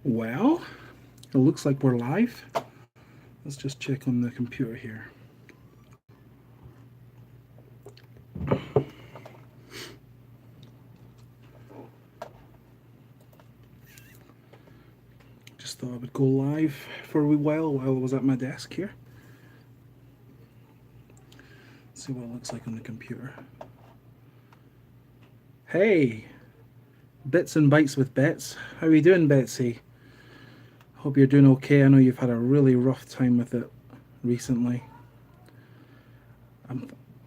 Well, it looks like we're live. Let's just check on the computer here. Just thought I would go live for a wee while I was at my desk here. Let's see what it looks like on the computer. Hey, Bits and Bites with Bets. How are you doing, Betsy? Hope you're doing okay. I know you've had a really rough time with it recently.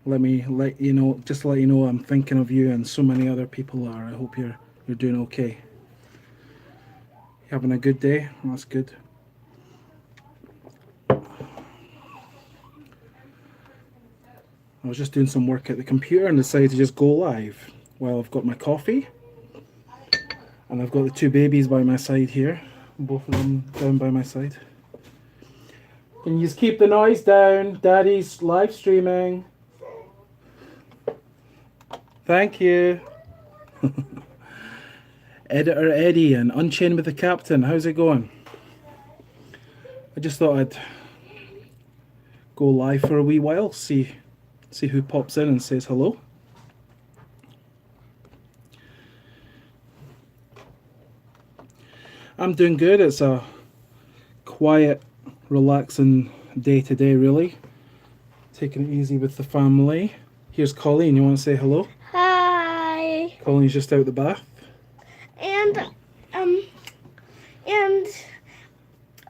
Let me let you know, just to let you know, I'm thinking of you, and so many other people are. I hope you're doing okay. You having a good day? Well, that's good. I was just doing some work at the computer and decided to just go live. Well, I've got my coffee and I've got the two babies by my side here, both of them down by my side. Can you just keep the noise down? Daddy's live streaming. Thank you. Editor Eddie and Unchained with the Captain, how's it going? I just thought I'd go live for a wee while, see who pops in and says hello. I'm doing good. It's a quiet, relaxing day today, really. Taking it easy with the family. Here's Colleen. You want to say hello? Hi. Colleen's just out the bath. And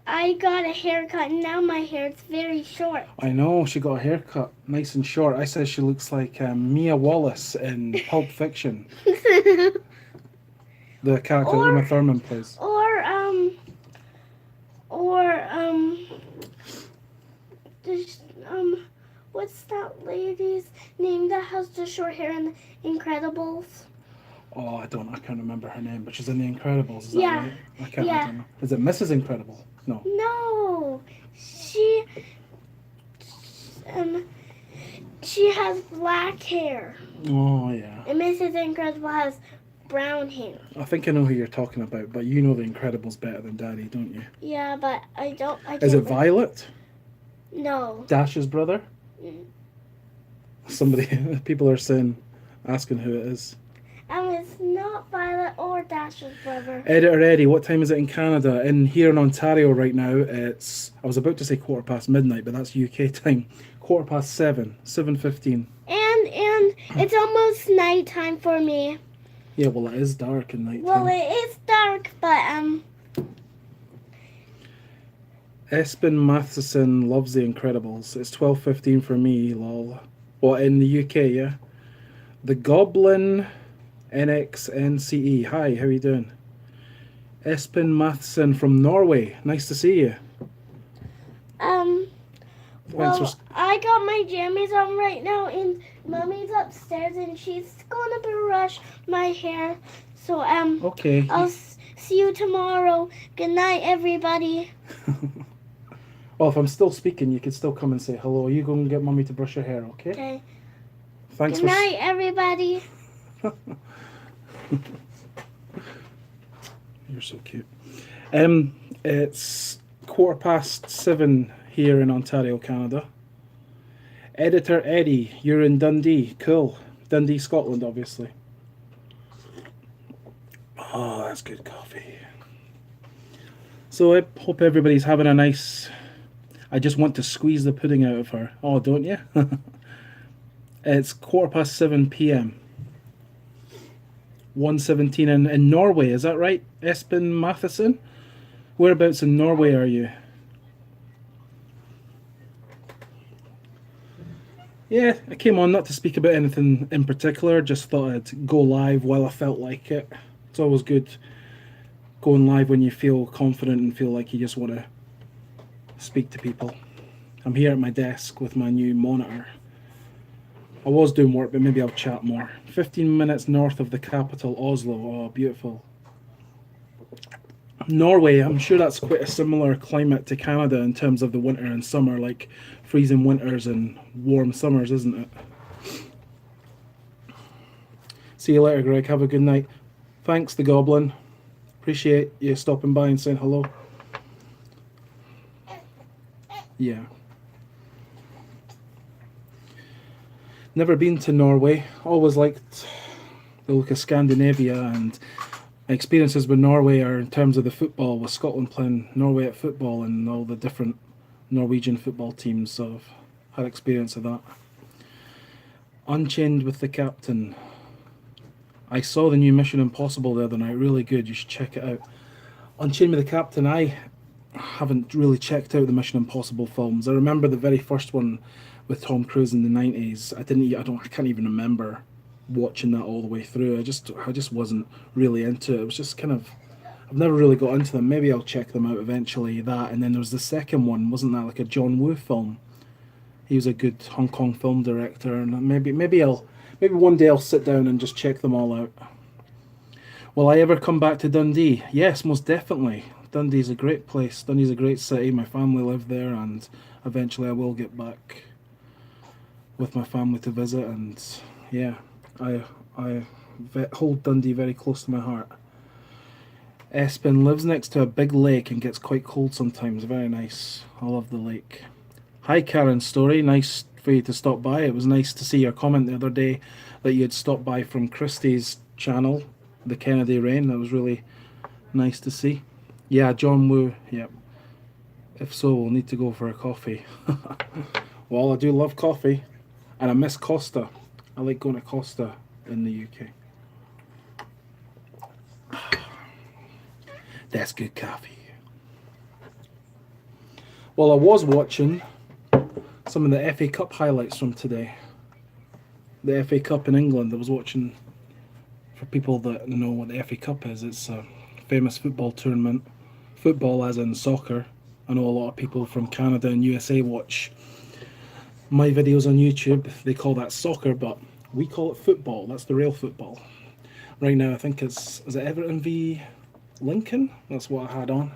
I got a haircut and now my hair is very short. I know, she got a haircut, nice and short. I said she looks like Mia Wallace in Pulp Fiction. The character that Uma Thurman plays. What's that lady's name that has the short hair in The Incredibles? Oh, I can't remember her name, but she's in The Incredibles, is that Yeah. right? I can't Yeah. remember. Is it Mrs. Incredible? No. No. She has black hair. Oh, yeah. And Mrs. Incredible has brown hair. I think I know who you're talking about, but you know The Incredibles better than Daddy, don't you? Yeah, but I don't. Is it Violet? No. Dash's brother? Somebody, people are asking who it is. It's not Violet or Dash's brother. Editor Eddie, what time is it in Canada? Here in Ontario right now, I was about to say midnight, but that's UK time. 7:15, 7:15. And it's almost nighttime for me. Yeah, well, it is dark in night Well, time. it is dark, but Espen Matheson loves The Incredibles. It's 12:15 for me, lol. What, in the UK, yeah? The Goblin NXNCE. Hi, how are you doing? Espen Matheson from Norway. Nice to see you. Well, I got my jammies on right now, and Mommy's upstairs, and she's gonna brush my hair. So Okay. I'll see you tomorrow. Good night, everybody. Well, if I'm still speaking, you can still come and say hello. You go and get Mommy to brush your hair, okay? Okay. Thanks. Good night, everybody. You're so cute. It's 7:15 here in Ontario, Canada. Editor Eddie, you're in Dundee. Cool. Dundee, Scotland, obviously. Oh, that's good coffee. So I hope everybody's having a nice... I just want to squeeze the pudding out of her. Oh, don't you? It's 7:15 p.m. 1:17 in Norway, is that right, Espen Matheson? Whereabouts in Norway are you? Yeah, I came on not to speak about anything in particular, just thought I'd go live while I felt like it. It's always good going live when you feel confident and feel like you just want to speak to people. I'm here at my desk with my new monitor. I was doing work, but maybe I'll chat more. 15 minutes north of the capital, Oslo. Oh, beautiful. Norway, I'm sure that's quite a similar climate to Canada in terms of the winter and summer, like freezing winters and warm summers, isn't it? See you later, Greg. Have a good night. Thanks, the Goblin. Appreciate you stopping by and saying hello. Yeah. Never been to Norway. Always liked the look of Scandinavia, and my experiences with Norway are in terms of the football, with Scotland playing Norway at football and all the different Norwegian football teams. So I've had experience of that. Unchained with the Captain. I saw the new Mission Impossible the other night. Really good. You should check it out. Unchained with the Captain. I haven't really checked out the Mission Impossible films. I remember the very first one with Tom Cruise in the 90s. I can't even remember watching that all the way through. I just wasn't really into it. It was just kind of, I've never really got into them. Maybe I'll check them out eventually. That, and then there was the second one. Wasn't that like a John Woo film? He was a good Hong Kong film director, and maybe one day I'll sit down and just check them all out. Will I ever come back to Dundee? Yes, most definitely. Dundee's a great place. Dundee's a great city. My family live there, and eventually I will get back with my family to visit. And yeah, I hold Dundee very close to my heart. Espen lives next to a big lake and gets quite cold sometimes. Very nice. I love the lake. Hi Karen Story, nice for you to stop by. It was nice to see your comment the other day that you had stopped by from Christie's channel, The Kennedy Rain. That was really nice to see. Yeah, John Woo, yep. If so, we'll need to go for a coffee. Well, I do love coffee, and I miss Costa. I like going to Costa in the UK. That's good coffee. Well, I was watching some of the FA Cup highlights from today. The FA Cup in England. I was watching, for people that know what the FA Cup is, it's a famous football tournament. Football as in soccer. I know a lot of people from Canada and USA watch my videos on YouTube. They call that soccer, but we call it football. That's the real football. Right now, I think is it Everton v Lincoln? That's what I had on.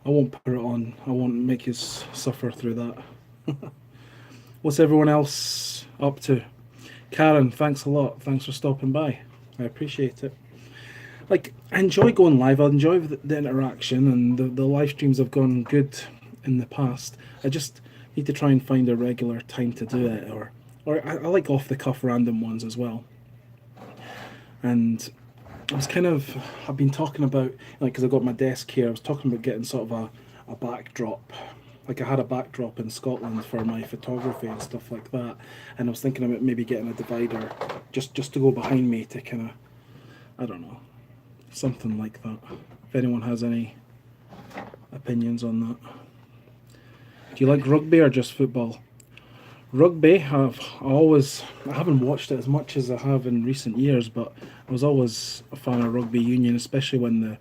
I won't put it on. I won't make you suffer through that. What's everyone else up to? Karen, thanks a lot. Thanks for stopping by. I appreciate it. Like, I enjoy going live. I enjoy the interaction, and the live streams have gone good in the past. I just need to try and find a regular time to do it, or I like off the cuff random ones as well. And I've been talking about, like, because I've got my desk here, I was talking about getting sort of a backdrop. Like, I had a backdrop in Scotland for my photography and stuff like that, and I was thinking about maybe getting a divider just to go behind me to kind of, I don't know, something like that. If anyone has any opinions on that. Do you like rugby or just football? Rugby, I haven't watched it as much as I have in recent years, but I was always a fan of rugby union, especially when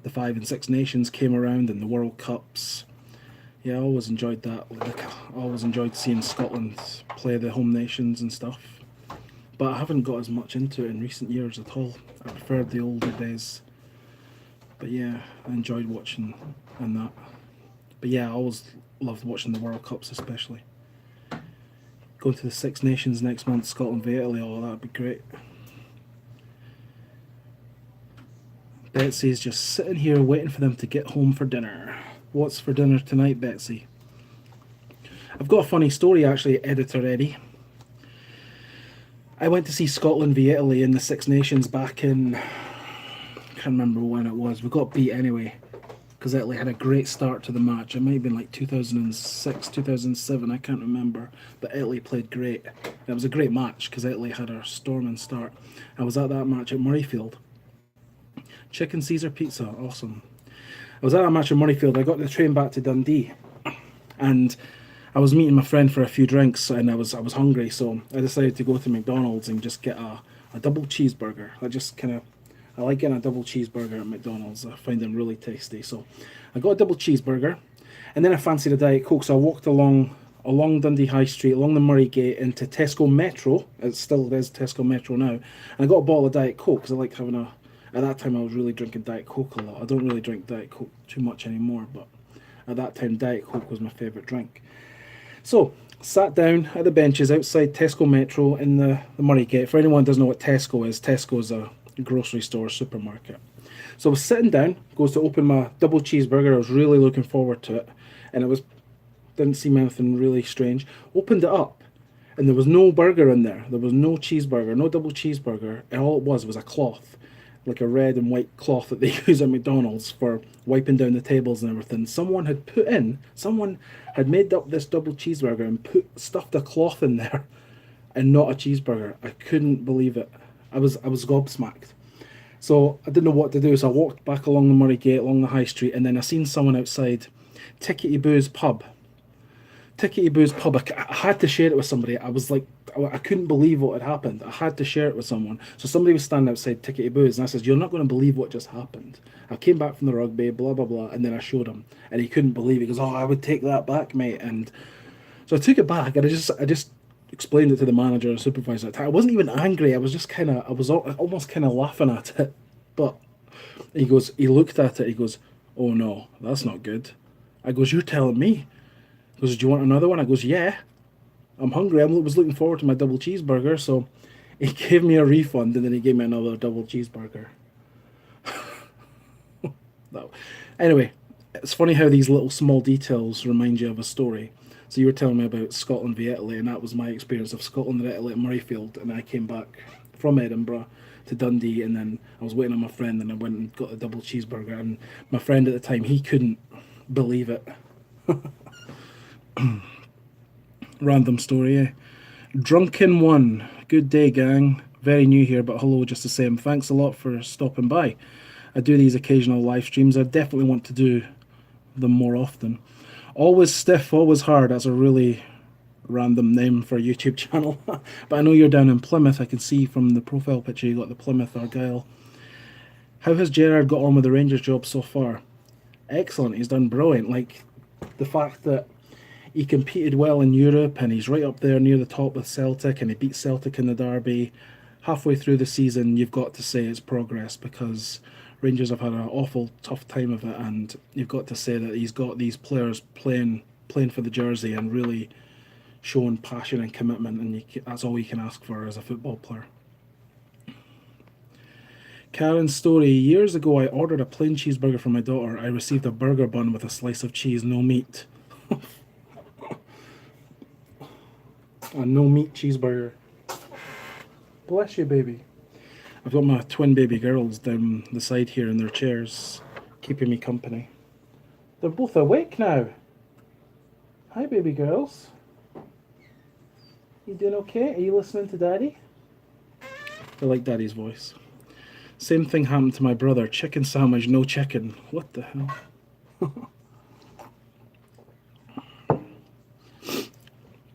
the 5 and 6 Nations came around and the World Cups. Yeah, I always enjoyed that. Like, I always enjoyed seeing Scotland play the home nations and stuff. But I haven't got as much into it in recent years at all. I preferred the older days. But yeah, I enjoyed watching and that. But yeah, I always loved watching the World Cups especially. Going to the 6 Nations next month, Scotland v Italy, oh, that'd be great. Betsy's just sitting here waiting for them to get home for dinner. What's for dinner tonight, Betsy? I've got a funny story actually, Editor Eddie. I went to see Scotland v Italy in the 6 Nations back in, I can't remember when it was. We got beat anyway, because Italy had a great start to the match. It might have been like 2006, 2007, I can't remember. But Italy played great. It was a great match because Italy had a storming start. I was at that match at Murrayfield. Chicken Caesar pizza, awesome. I was at that match at Murrayfield. I got the train back to Dundee, and I was meeting my friend for a few drinks, and I was hungry, so I decided to go to McDonald's and just get a double cheeseburger. I like getting a double cheeseburger at McDonald's. I find them really tasty. So I got a double cheeseburger, and then I fancied a Diet Coke, so I walked along Dundee High Street, along the Murray Gate, into Tesco Metro. It still is Tesco Metro now, and I got a bottle of Diet Coke because I like having at that time I was really drinking Diet Coke a lot. I don't really drink Diet Coke too much anymore, but at that time Diet Coke was my favourite drink. So, sat down at the benches outside Tesco Metro in the Murray Gate. For anyone who doesn't know what Tesco is grocery store, supermarket. So I was sitting down, goes to open my double cheeseburger. I was really looking forward to it, and it was didn't seem anything really strange. Opened it up, and there was no burger in there. There was no cheeseburger, no double cheeseburger. And all it was a cloth, like a red and white cloth that they use at McDonald's for wiping down the tables and everything. Someone had made up this double cheeseburger and stuffed a cloth in there, and not a cheeseburger. I couldn't believe it. I was gobsmacked. So I didn't know what to do. So I walked back along the Murray Gate, along the high street, and then I seen someone outside Tickety Boo's pub. Tickety Boo's pub. I had to share it with somebody. I was like, I couldn't believe what had happened. I had to share it with someone. So somebody was standing outside Tickety Boo's, and I said, "You're not going to believe what just happened. I came back from the rugby, blah blah blah," and then I showed him, and he couldn't believe it. He goes, "Oh, I would take that back, mate." And so I took it back, and I just explained it to the manager and supervisor. I wasn't even angry. I was just I was almost kind of laughing at it. But he looked at it. He goes, "Oh no, that's not good." I goes, "You're telling me?" He goes, "Do you want another one?" I goes, "Yeah, I'm hungry. I was looking forward to my double cheeseburger." So he gave me a refund, and then he gave me another double cheeseburger. No. Anyway, it's funny how these little small details remind you of a story. So you were telling me about Scotland v Italy, and that was my experience of Scotland and Italy at Murrayfield, and I came back from Edinburgh to Dundee, and then I was waiting on my friend, and I went and got a double cheeseburger, and my friend at the time, he couldn't believe it. Random story, eh? Drunken One. Good day, gang. Very new here, but hello just the same. Thanks a lot for stopping by. I do these occasional live streams. I definitely want to do them more often. Always stiff, always hard. That's a really random name for a YouTube channel. But I know you're down in Plymouth. I can see from the profile picture you got the Plymouth Argyle. How has Gerrard got on with the Rangers job so far? Excellent. He's done brilliant. Like, the fact that he competed well in Europe, and he's right up there near the top with Celtic, and he beat Celtic in the derby. Halfway through the season, you've got to say it's progress, because Rangers have had an awful tough time of it, and you've got to say that he's got these players playing for the jersey and really showing passion and commitment, and that's all you can ask for as a football player. Karen's story. Years ago, I ordered a plain cheeseburger for my daughter. I received a burger bun with a slice of cheese, no meat. A no meat cheeseburger. Bless you, baby. I've got my twin baby girls down the side here in their chairs, keeping me company. They're both awake now. Hi, baby girls. You doing okay? Are you listening to Daddy? They like Daddy's voice. Same thing happened to my brother. Chicken sandwich, no chicken. What the hell?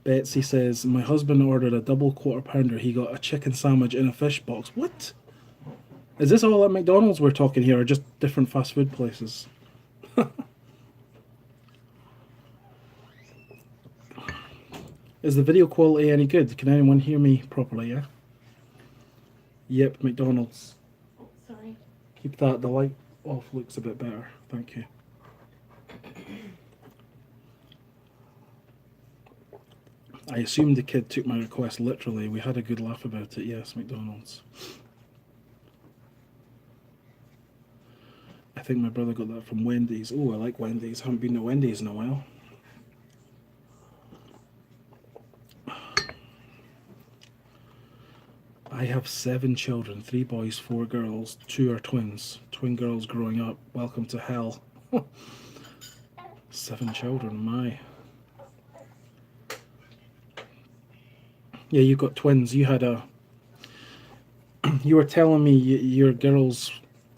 Betsy says, my husband ordered a double quarter pounder. He got a chicken sandwich in a fish box. What? Is this all at McDonald's we're talking here, or just different fast food places? Is the video quality any good? Can anyone hear me properly, yeah? Yep, McDonald's. Sorry. Keep the light off, looks a bit better. Thank you. I assumed the kid took my request literally. We had a good laugh about it. Yes, McDonald's. I think my brother got that from Wendy's. Oh, I like Wendy's. Haven't been to Wendy's in a while. I have 7 children, 3 boys, 4 girls, 2 are twins. Twin girls growing up. Welcome to hell. 7 children, my. Yeah, you got twins. You had a... You were telling me your girls...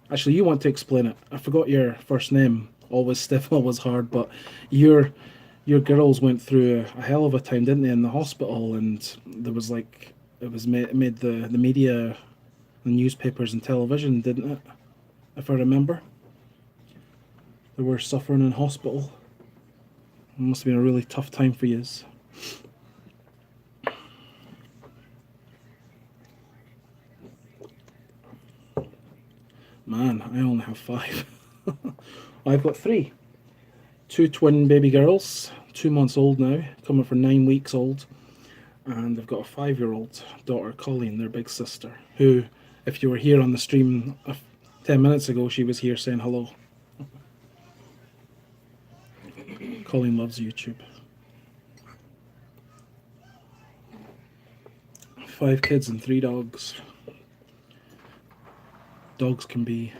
Actually, you want to explain it. I forgot your first name. Always stiff, always hard. But your girls went through a hell of a time, didn't they, in the hospital? And there was like... It was made the media, the newspapers and television, didn't it? If I remember. They were suffering in hospital. It must have been a really tough time for you. Man, I only have 5. I've got 3. 2 twin baby girls, 2 months old now, coming for 9 weeks old. And I've got a 5-year-old daughter, Colleen, their big sister, who if you were here on the stream 10 minutes ago, she was here saying hello. Colleen loves YouTube. 5 kids and 3 dogs. Dogs can be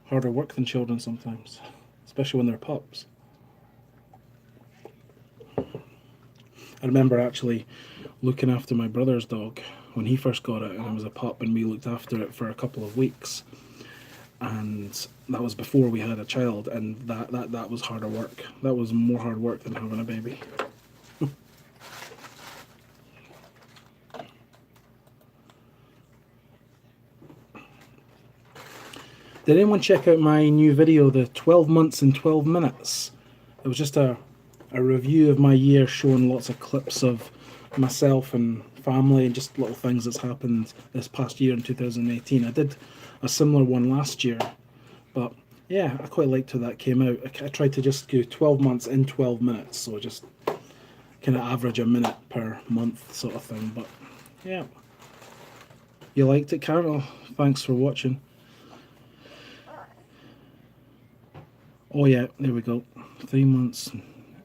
harder work than children sometimes, especially when they're pups. I remember actually looking after my brother's dog when he first got it, and it was a pup, and we looked after it for a couple of weeks. And that was before we had a child, and that was harder work. That was more hard work than having a baby. Did anyone check out my new video, the 12 months in 12 minutes? It was just a review of my year, showing lots of clips of myself and family and just little things that's happened this past year in 2018. I did a similar one last year, but yeah, I quite liked how that came out. I tried to just do 12 months in 12 minutes, so just kind of average a minute per month sort of thing. But yeah, you liked it, Carol? Thanks for watching. Oh yeah, there we go. 3 months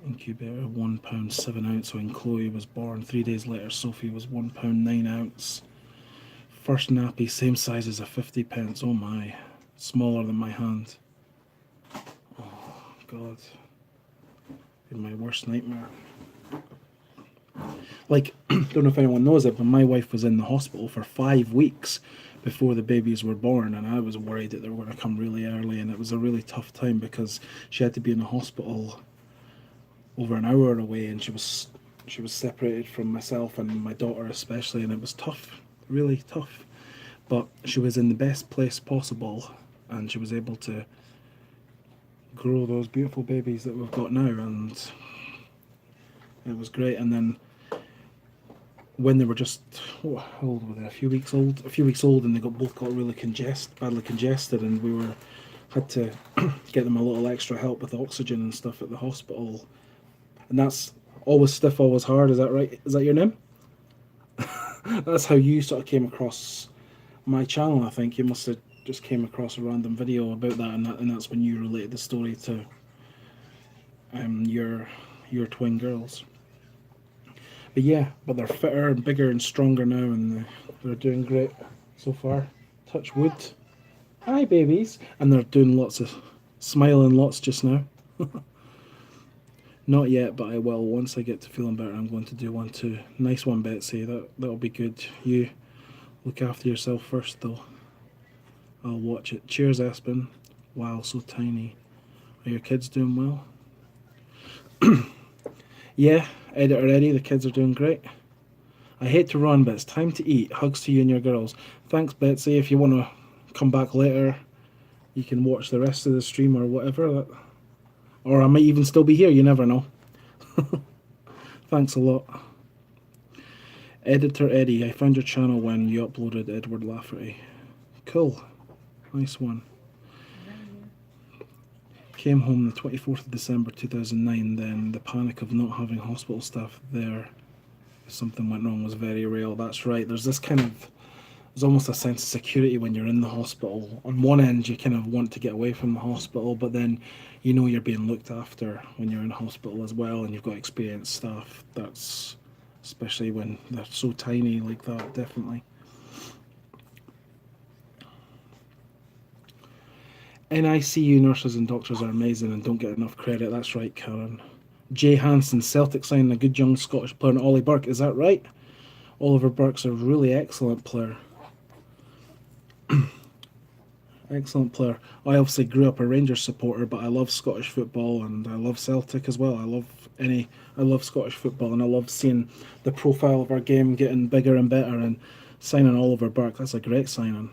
incubator, £1 7 ounce. When Chloe was born, 3 days later Sophie was £1 9 ounce. First nappy, same size as a 50p. Oh my, smaller than my hand. Oh God, in my worst nightmare. Like, don't know if anyone knows it, but my wife was in the hospital for 5 weeks before the babies were born, and I was worried that they were going to come really early, and it was a really tough time because she had to be in the hospital over an hour away, and she was separated from myself and my daughter especially, and it was tough, really tough. But she was in the best place possible, and she was able to grow those beautiful babies that we've got now, and it was great. And then when they were just how old were they? A few weeks old, and they both got really badly congested, and we had to get them a little extra help with oxygen and stuff at the hospital. And that's Always Stiff, Always Hard. Is that right? Is that your name? That's how you sort of came across my channel. I think you must have just came across a random video about that, and that's when you related the story to your twin girls. But yeah, but they're fitter and bigger and stronger now, and they're doing great so far. Touch wood. Hi, babies. And they're doing lots of smiling lots just now. Not yet, but I will. Once I get to feeling better, I'm going to do one too. Nice one, Betsy. That'll be good. You look after yourself first, though. I'll watch it. Cheers, Aspen. Wow, so tiny. Are your kids doing well? Yeah, Editor Eddie, the kids are doing great. I hate to run, but it's time to eat. Hugs to you and your girls. Thanks, Betsy. If you want to come back later, you can watch the rest of the stream or whatever. Or I might even still be here, you never know. Thanks a lot. Editor Eddie, I found your channel when you uploaded Edward Lafferty. Cool. Nice one. Came home the 24th of December 2009, then the panic of not having hospital staff there if something went wrong was very real. That's right, there's almost a sense of security when you're in the hospital. On one end you kind of want to get away from the hospital, but then you know you're being looked after when you're in hospital as well, and you've got experienced staff. That's especially when they're so tiny like that, definitely. NICU nurses and doctors are amazing and don't get enough credit. That's right, Karen. Jay Hansen, Celtic signing a good young Scottish player, and Ollie Burke. Is that right? Oliver Burke's a really excellent player. Excellent player. I obviously grew up a Rangers supporter, but I love Scottish football and I love Celtic as well. I love Scottish football, and I love seeing the profile of our game getting bigger and better, and signing Oliver Burke. That's a great signing.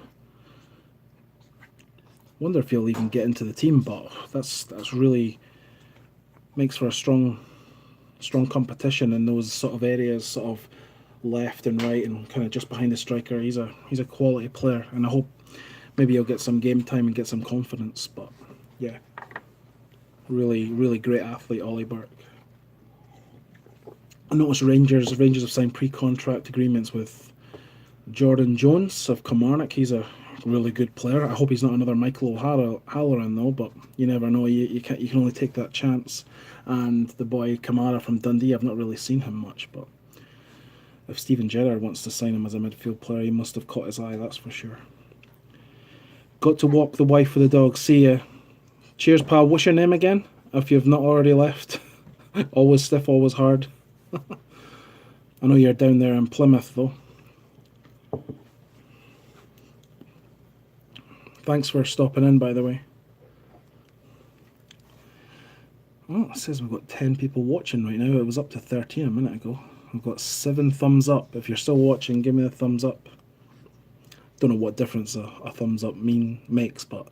Wonder if he'll even get into the team, but that's really makes for a strong competition in those sort of areas, sort of left and right and kind of just behind the striker. He's a quality player, and I hope maybe he'll get some game time and get some confidence. But yeah, really great athlete, Ollie Burke. I noticed Rangers have signed pre-contract agreements with Jordan Jones of Kilmarnock, he's a really good player. I hope he's not another Michael O'Halloran though, but you never know. You can only take that chance. And the boy Kamara from Dundee, I've not really seen him much, but if Steven Gerrard wants to sign him as a midfield player, he must have caught his eye, that's for sure. Got to walk the wife with the dog. See ya. Cheers, pal. What's your name again? If you've not already left. Always stiff, always hard. I know you're down there in Plymouth, though. Thanks for stopping in, by the way. Oh, it says we've got 10 people watching right now. It was up to 13 a minute ago. We've got 7 thumbs up. If you're still watching, give me a thumbs up. Don't know what difference a thumbs up makes, but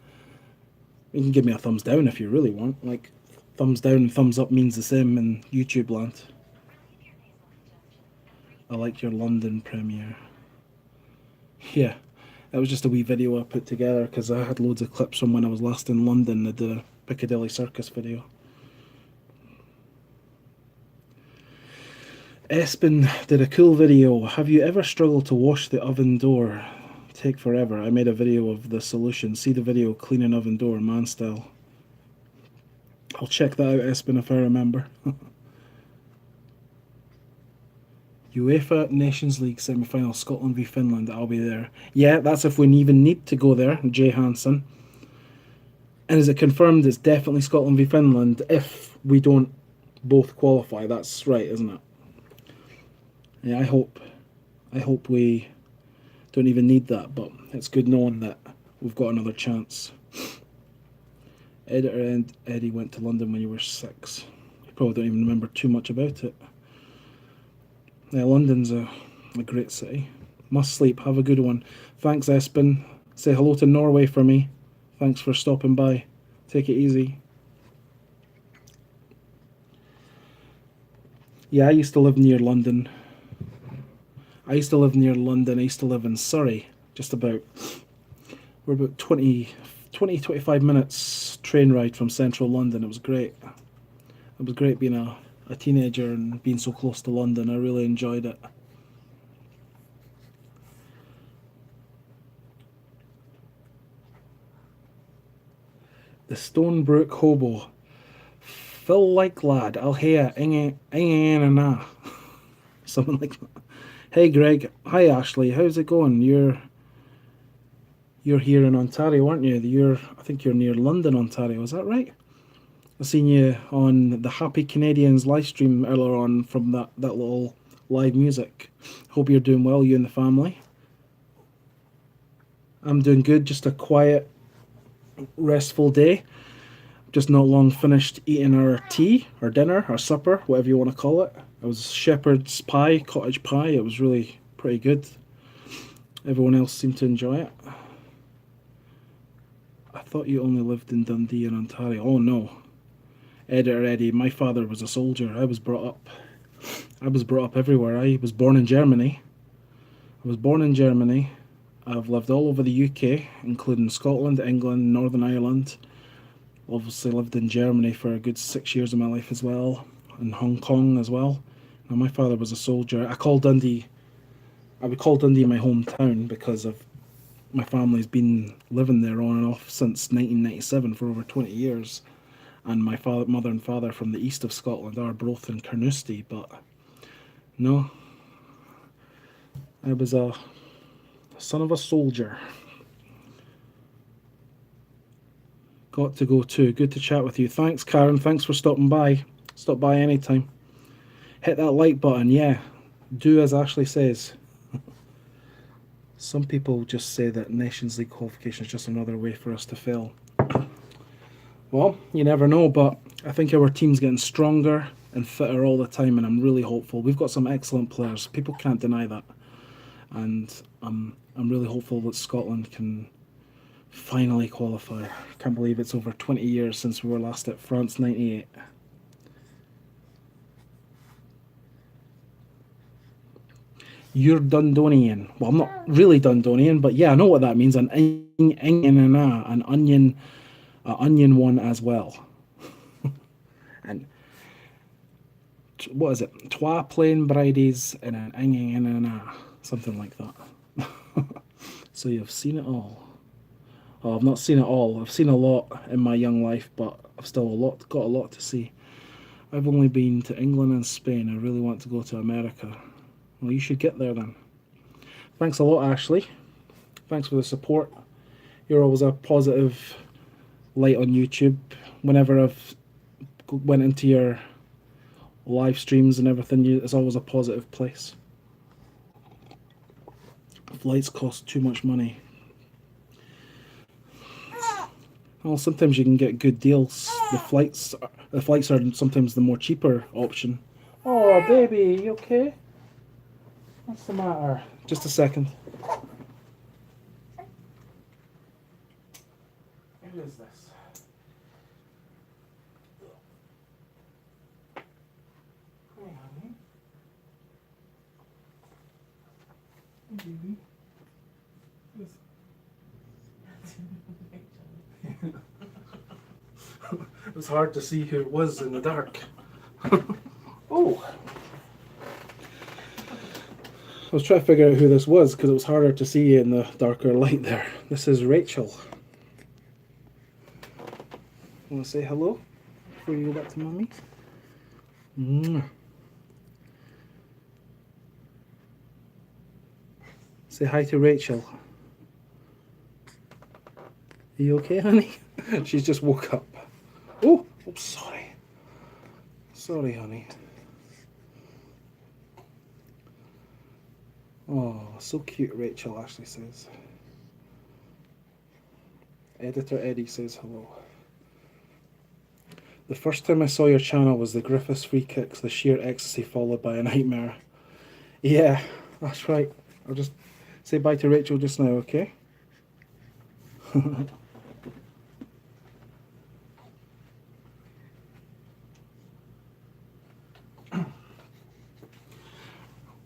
you can give me a thumbs down if you really want. Like, thumbs down and thumbs up means the same in YouTube land. I like your London premiere. Yeah, that was just a wee video I put together because I had loads of clips from when I was last in London. I did a Piccadilly Circus video. Espen did a cool video. Have you ever struggled to wash the oven door? Take forever. I made a video of the solution. See the video, cleaning oven door, man style. I'll check that out, Espen, if I remember. UEFA Nations League semi-final, Scotland v Finland. I'll be there. Yeah, that's if we even need to go there, Jay Hansen. And is it confirmed it's definitely Scotland v Finland if we don't both qualify? That's right, isn't it? Yeah, I hope we don't even need that, but it's good knowing that we've got another chance. Editor and Eddie went to London when you were 6. You probably don't even remember too much about it. Yeah, London's a great city. Must sleep. Have a good one. Thanks, Espen. Say hello to Norway for me. Thanks for stopping by. Take it easy. Yeah, I used to live near London. I used to live in Surrey. We're about 25 minutes train ride from central London. It was great. It was great being a teenager and being so close to London. I really enjoyed it. The Stonebrook Hobo. Phil like lad, I'll hear na. Something like that. Hey Greg, hi Ashley, how's it going? You're here in Ontario, aren't you? I think you're near London, Ontario, is that right? I seen you on the Happy Canadians live stream earlier on from that little live music. Hope you're doing well, you and the family. I'm doing good, just a quiet, restful day. Just not long finished eating our tea, our dinner, our supper, whatever you want to call it. It was shepherd's pie, cottage pie. It was really pretty good. Everyone else seemed to enjoy it. I thought you only lived in Dundee and Ontario. Oh no. Editor Eddie, my father was a soldier. I was brought up everywhere. I was born in Germany. I've lived all over the UK, including Scotland, England, Northern Ireland. Obviously lived in Germany for a good 6 years of my life as well, and Hong Kong as well. Now my father was a soldier. I would call Dundee my hometown because of my family's been living there on and off since 1997 for over 20 years. And my mother and father from the east of Scotland are both in Carnoustie, but no, I was a son of a soldier. Got to go too. Good to chat with you. Thanks, Karen. Thanks for stopping by. Stop by anytime. Hit that like button. Yeah, do as Ashley says. Some people just say that Nations League qualification is just another way for us to fail. Well, you never know, but I think our team's getting stronger and fitter all the time, and I'm really hopeful. We've got some excellent players. People can't deny that. And I'm really hopeful that Scotland can finally qualify. I can't believe it's over 20 years since we were last at France 98. You're Dundonian. Well, I'm not really Dundonian, but yeah, I know what that means. An onion one as well. And what is it? Twa plain bridies and an something like that. So you've seen it all. Oh, I've not seen it all. I've seen a lot in my young life, but I've still got a lot to see. I've only been to England and Spain. I really want to go to America. Well, you should get there then. Thanks a lot, Ashley. Thanks for the support. You're always a positive light on YouTube. Whenever I've went into your live streams and everything, it's always a positive place. Flights cost too much money. Well, sometimes you can get good deals. The flights are sometimes the more cheaper option. Oh, baby, you okay? What's the matter? Just a second. Who is this? Hey, honey. Hey, baby. It was hard to see who it was in the dark. Oh! I was trying to figure out who this was because it was harder to see in the darker light there. This is Rachel. Want to say hello before you go back to Mummy? Say hi to Rachel. Are you okay, honey? She's just woke up. Oh, sorry. Sorry, honey. Oh, so cute, Rachel, Ashley says. Editor Eddie says hello. The first time I saw your channel was the Griffiths free kicks, the sheer ecstasy followed by a nightmare. Yeah, that's right. I'll just say bye to Rachel just now, okay?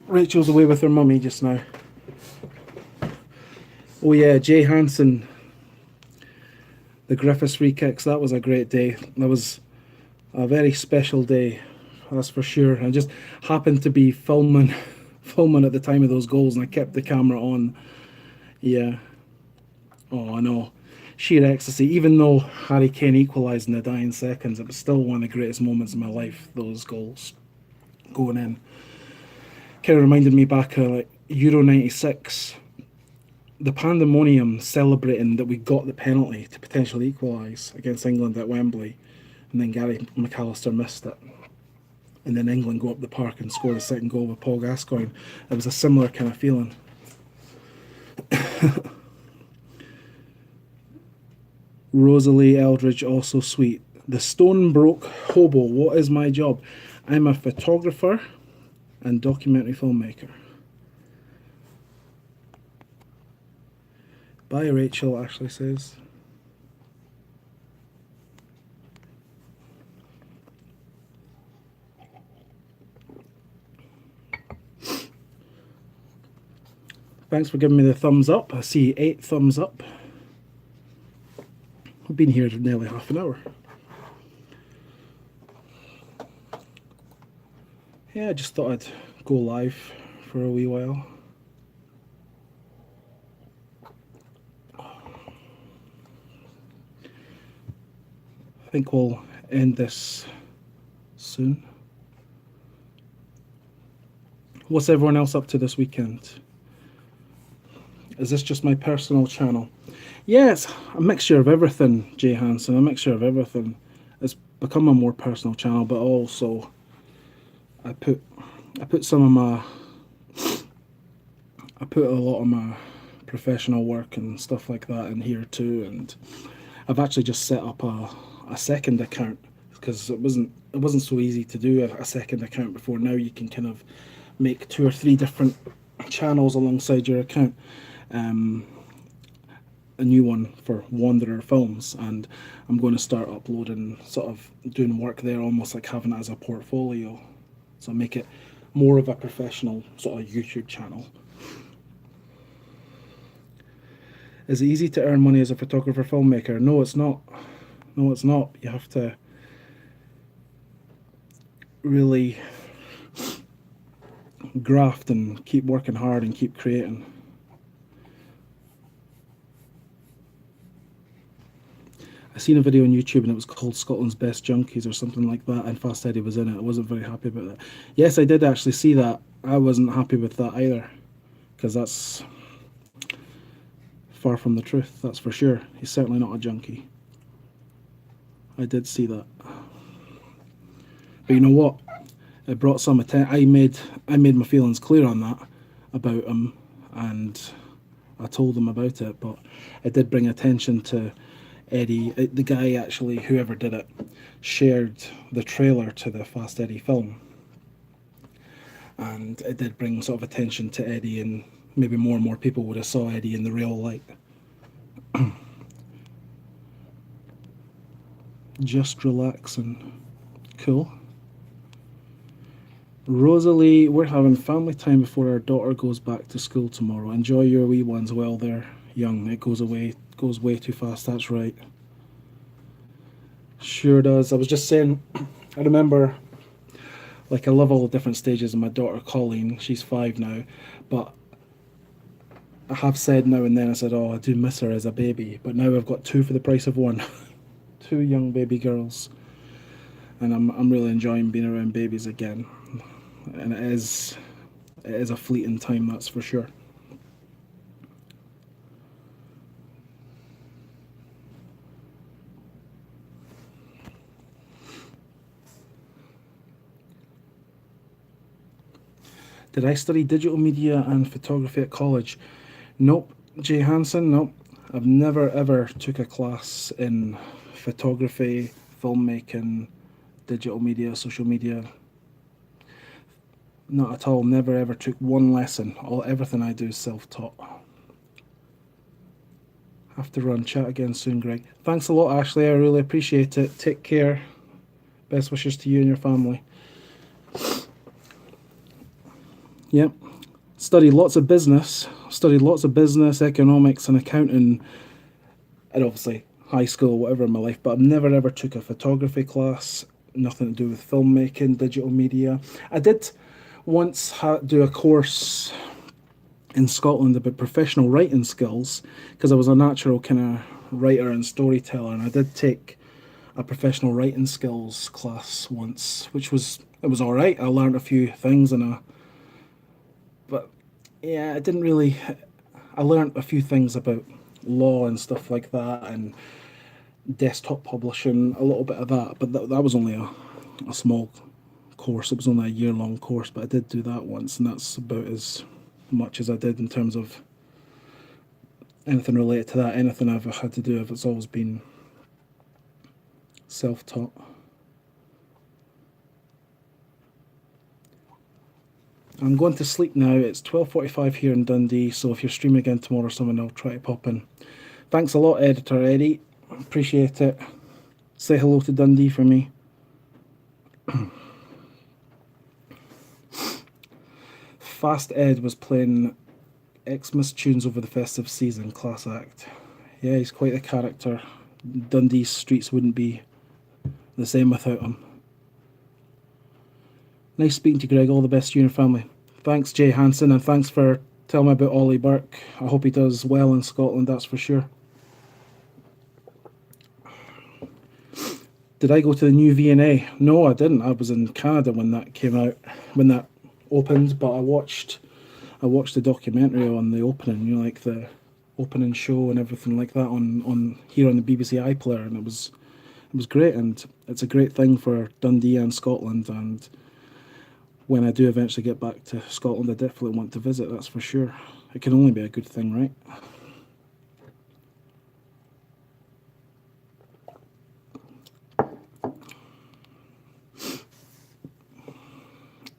Rachel's away with her mummy just now. Oh yeah, Jay Hansen. The Griffiths free kicks, that was a great day. That was a very special day, that's for sure. I just happened to be filming at the time of those goals and I kept the camera on. Yeah. Oh, I know. Sheer ecstasy. Even though Harry Kane equalised in the dying seconds, it was still one of the greatest moments of my life, those goals going in. Kind of reminded me back of like Euro 96, the pandemonium celebrating that we got the penalty to potentially equalise against England at Wembley, and then Gary McAllister missed it. And then England go up the park and score the second goal with Paul Gascoigne. It was a similar kind of feeling. Rosalie Eldridge, also sweet. The Stone Broke Hobo, what is my job? I'm a photographer and documentary filmmaker. Bye, Rachel, Ashley says. Thanks for giving me the thumbs up. I see 8 thumbs up. I've been here nearly half an hour. Yeah, I just thought I'd go live for a wee while. I think we'll end this soon. What's everyone else up to this weekend? Is this just my personal channel? Yeah, it's a mixture of everything, Jay Hansen, a mixture of everything. It's become a more personal channel, but also I put some of my, I put a lot of my professional work and stuff like that in here too, and I've actually just set up a second account because it wasn't so easy to do a second account before. Now you can kind of make 2 or 3 different channels alongside your account. A new one for Wanderer Films, and I'm going to start uploading, sort of doing work there, almost like having it as a portfolio, so make it more of a professional sort of YouTube channel. Is it easy to earn money as a photographer filmmaker? No, it's not. No, it's not. You have to really graft and keep working hard and keep creating. I seen a video on YouTube and it was called Scotland's Best Junkies or something like that, and Fast Eddie was in it. I wasn't very happy about that. Yes, I did actually see that. I wasn't happy with that either, because that's far from the truth, that's for sure. He's certainly not a junkie. I did see that. But you know what? It brought some attention. I made my feelings clear on that about him, and I told him about it. But it did bring attention to Eddie. The guy actually, whoever did it, shared the trailer to the Fast Eddie film, and it did bring sort of attention to Eddie, and maybe more and more people would have saw Eddie in the real light. Just relaxing. Cool. Rosalie, we're having family time before our daughter goes back to school tomorrow. Enjoy your wee ones while they're young. It goes way too fast, that's right. Sure does. I was just saying, I remember, like, I love all the different stages of my daughter Colleen. She's 5 now, but I have said now and then, I said, oh, I do miss her as a baby, but now I've got 2 for the price of 1. 2 young baby girls, and I'm really enjoying being around babies again. And it is a fleeting time, that's for sure. Did I study digital media and photography at college? Nope. Jay Hansen, nope. I've never ever took a class in photography, filmmaking, digital media, social media. Not at all. Never ever took one lesson. Everything I do is self-taught. Have to run. Chat again soon, Greg. Thanks a lot, Ashley. I really appreciate it. Take care. Best wishes to you and your family. Yep. Studied lots of business, economics and accounting, and obviously high school, whatever in my life, but I've never ever took a photography class, nothing to do with filmmaking, digital media. I did once do a course in Scotland about professional writing skills, because I was a natural kind of writer and storyteller, and I did take a professional writing skills class once, it was all right. I learned a few things, but yeah, it didn't really. I learned a few things about law and stuff like that, and desktop publishing, a little bit of that, but that was only a small course. It was only a year-long course, but I did do that once, and that's about as much as I did in terms of anything related to that. Anything I've had to do, it's always been self-taught. I'm going to sleep now. It's 12:45 here in Dundee, so if you're streaming again tomorrow or something, I'll try to pop in. Thanks a lot, Editor Eddie. Appreciate it. Say hello to Dundee for me. Fast Ed was playing Xmas tunes over the festive season. Class act. Yeah, he's quite a character. Dundee's streets wouldn't be the same without him. Nice speaking to you, Greg. All the best to you and your family. Thanks, Jay Hansen, and thanks for telling me about Ollie Burke. I hope he does well in Scotland, that's for sure. Did I go to the new V&A? No, I didn't. I was in Canada when that came out, when that opened, but I watched the documentary on the opening, you know, like the opening show and everything like that on here on the BBC iPlayer, and it was great, and it's a great thing for Dundee and Scotland, and when I do eventually get back to Scotland, I definitely want to visit, that's for sure. It can only be a good thing, right?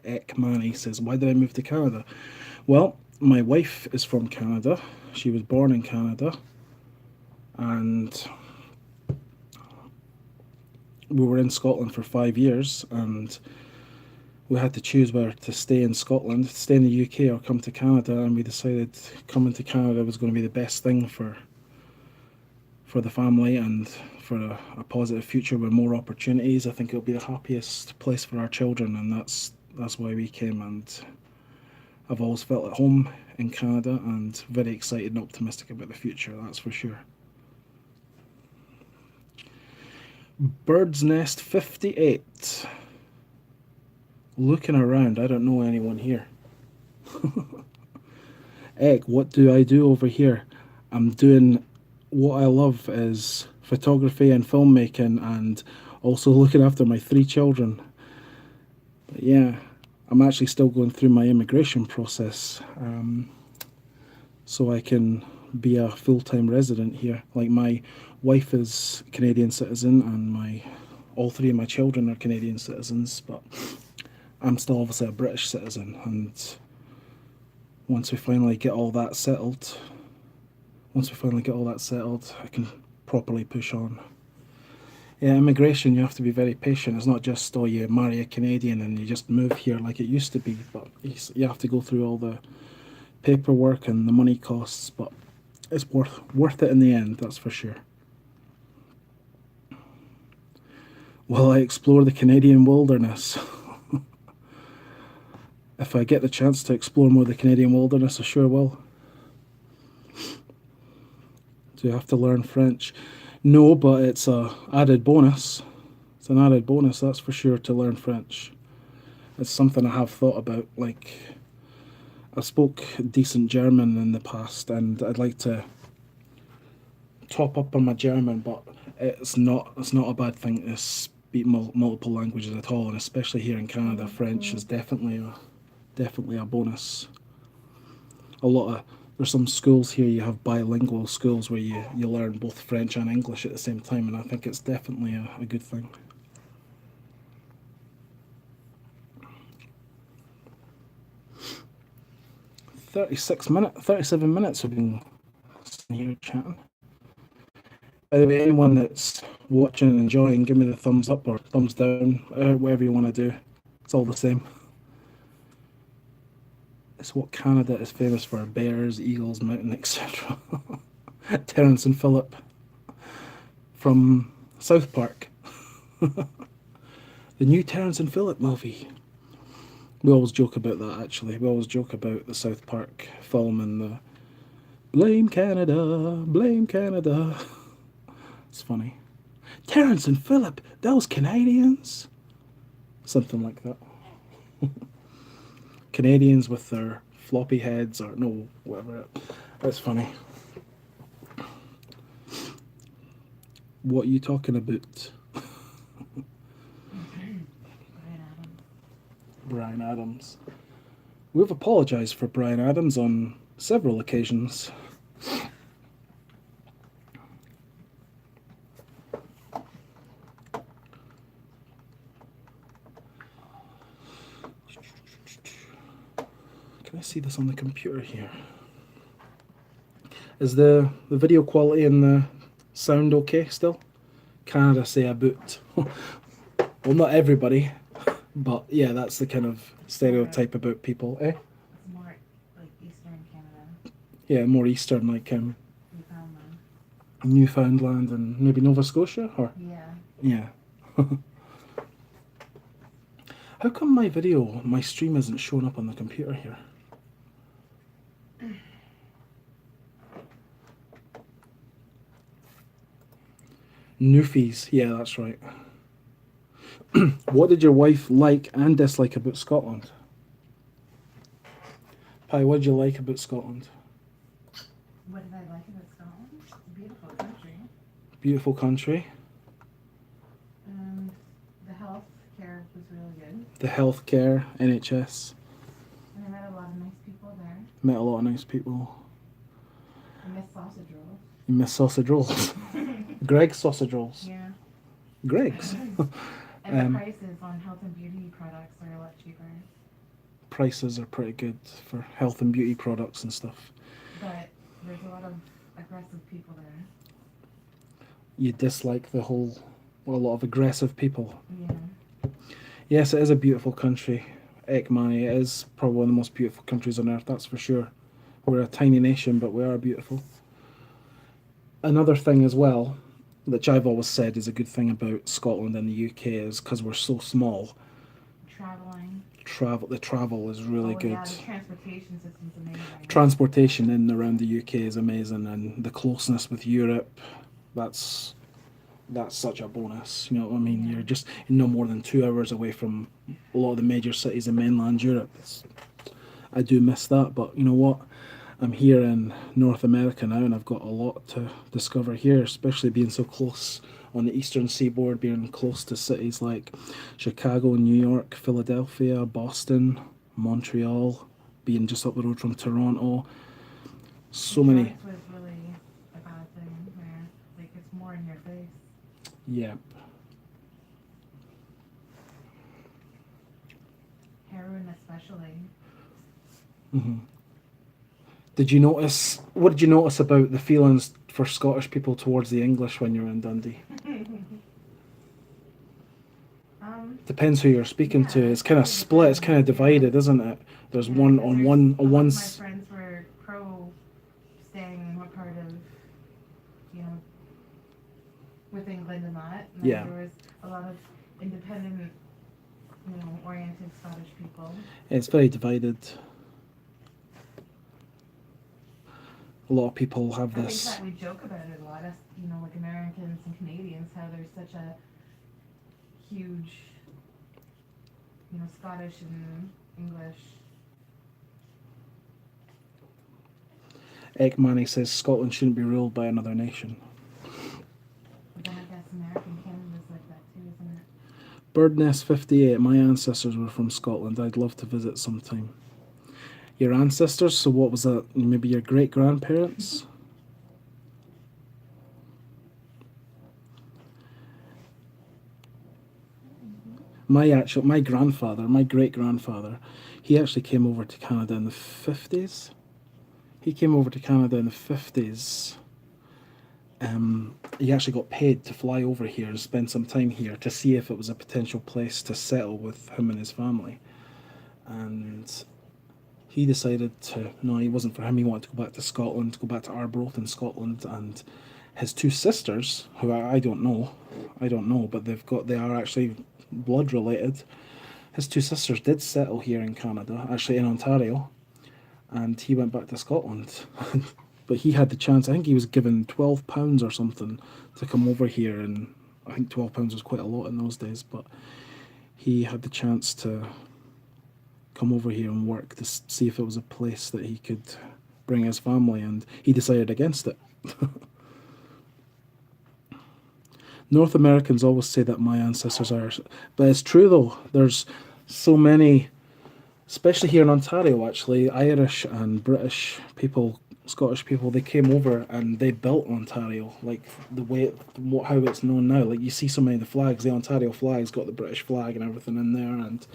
Ekmani says, why did I move to Canada? Well, my wife is from Canada. She was born in Canada, and we were in Scotland for 5 years, and we had to choose whether to stay in Scotland, stay in the UK, or come to Canada, and we decided coming to Canada was going to be the best thing for the family and for a positive future with more opportunities. I think it'll be the happiest place for our children, and that's why we came, and I've always felt at home in Canada and very excited and optimistic about the future, that's for sure. Bird's Nest 58. Looking around, I don't know anyone here. Egg, what do I do over here? I'm doing what I love is photography and filmmaking and also looking after my 3 children. But yeah, I'm actually still going through my immigration process, so I can be a full-time resident here. Like my wife is Canadian citizen and all 3 of my children are Canadian citizens, but I'm still obviously a British citizen, and once we finally get all that settled, I can properly push on. Yeah, immigration, you have to be very patient. It's not just, oh, you marry a Canadian and you just move here like it used to be, but you have to go through all the paperwork and the money costs, but it's worth it in the end, that's for sure. Will I explore the Canadian wilderness? If I get the chance to explore more of the Canadian wilderness, I sure will. Do you have to learn French? No, but it's a added bonus. It's an added bonus, that's for sure, to learn French. It's something I have thought about. Like, I spoke decent German in the past, and I'd like to top up on my German, but it's not a bad thing to speak multiple languages at all, and especially here in Canada, French is definitely a bonus. There's some schools here, you have bilingual schools where you learn both French and English at the same time, and I think it's definitely a good thing. $37 minutes we've been sitting here chatting. By the way, anyone that's watching and enjoying, give me the thumbs up or thumbs down, whatever you want to do. It's all the same. It's what Canada is famous for: bears, eagles, mountain, etc. Terence and Phillip from South Park. The new Terence and Phillip movie. We always joke about that, actually. We always joke about the South Park film and the blame Canada, blame Canada. It's funny. Terence and Phillip, those Canadians. Something like that. Canadians with their floppy heads, or no, whatever. That's funny. What are you talking about? Bryan Adams. We've apologised for Bryan Adams on several occasions. Can I see this on the computer here? Is the video quality and the sound okay still? Canada say a boot. Well, not everybody, but yeah, that's the kind of stereotype about people, eh? It's more like Eastern Canada. Yeah, more Eastern, like Newfoundland. Newfoundland and maybe Nova Scotia, or Yeah. How come my stream isn't showing up on the computer here? Newfies, yeah, that's right. What did your wife like and dislike about Scotland? Pi, what did you like about Scotland? What did I like about Scotland? It's a beautiful country. Beautiful country. And the health care was really good. The healthcare, NHS. And I met a lot of nice people there. Met a lot of nice people. I miss sausage rolls. You miss sausage rolls. Greg's sausage rolls. Yeah. Greg's. And the prices on health and beauty products are a lot cheaper. Prices are pretty good for health and beauty products and stuff. But there's a lot of aggressive people there. You dislike a lot of aggressive people. Yeah. Yes, it is a beautiful country. Ekmani, it is probably one of the most beautiful countries on earth, that's for sure. We're a tiny nation, but we are beautiful. Another thing as well, which I've always said is a good thing about Scotland and the UK, is because we're so small. The travel is really good. Yeah, the transportation system's amazing. Transportation in and around the UK is amazing, and the closeness with Europe, that's that's such a bonus. You know what I mean? You're just no more than 2 hours away from a lot of the major cities in mainland Europe. I do miss that, but you know what? I'm here in North America now, and I've got a lot to discover here, especially being so close on the eastern seaboard, being close to cities like Chicago, New York, Philadelphia, Boston, Montreal, being just up the road from Toronto. So many. Detroit was really a bad thing where, like, it's more in your face. Yeah. Heroin especially. hmm Did you notice? What did you notice about the feelings for Scottish people towards the English when you were in Dundee? Depends who you're speaking to. Yeah, It's kind of it split. It's kind of depends, yeah. divided, isn't it? There's Yeah, one 'cause on there's one a on lot one. of my friends were pro staying in what part of, with England and that. And then Yeah. there was a lot of independent, oriented Scottish people. It's very divided. A lot of people have I think this. that we joke about it a lot, us, like Americans and Canadians, how there's such a huge, Scottish and English. Ekmani says Scotland shouldn't be ruled by another nation. But then I guess American Canada's like that too, isn't it? Birdnest 58. My ancestors were from Scotland. I'd love to visit sometime. Your ancestors? So what was that? Maybe your great grandparents? My grandfather, my great grandfather, he actually came over to Canada in the 50s. He came over to Canada in the 50s. He actually got paid to fly over here and spend some time here to see if it was a potential place to settle with him and his family. And he decided no, he wasn't for him. He wanted to go back to Scotland, to go back to Arbroath in Scotland. And his two sisters, who I don't know, but they are actually blood related. His two sisters did settle here in Canada, actually in Ontario, and he went back to Scotland. But he had the chance. I think he was given £12 or something to come over here, and I think £12 was quite a lot in those days. But he had the chance to come over here and work to see if it was a place that he could bring his family, and he decided against it. North Americans always say that my ancestors are, but it's true though. There's so many, especially here in Ontario, actually, Irish and British people, Scottish people, they came over and they built Ontario, like the way, how it's known now. Like you see so many of the flags, the Ontario flag's got the British flag and everything in there, and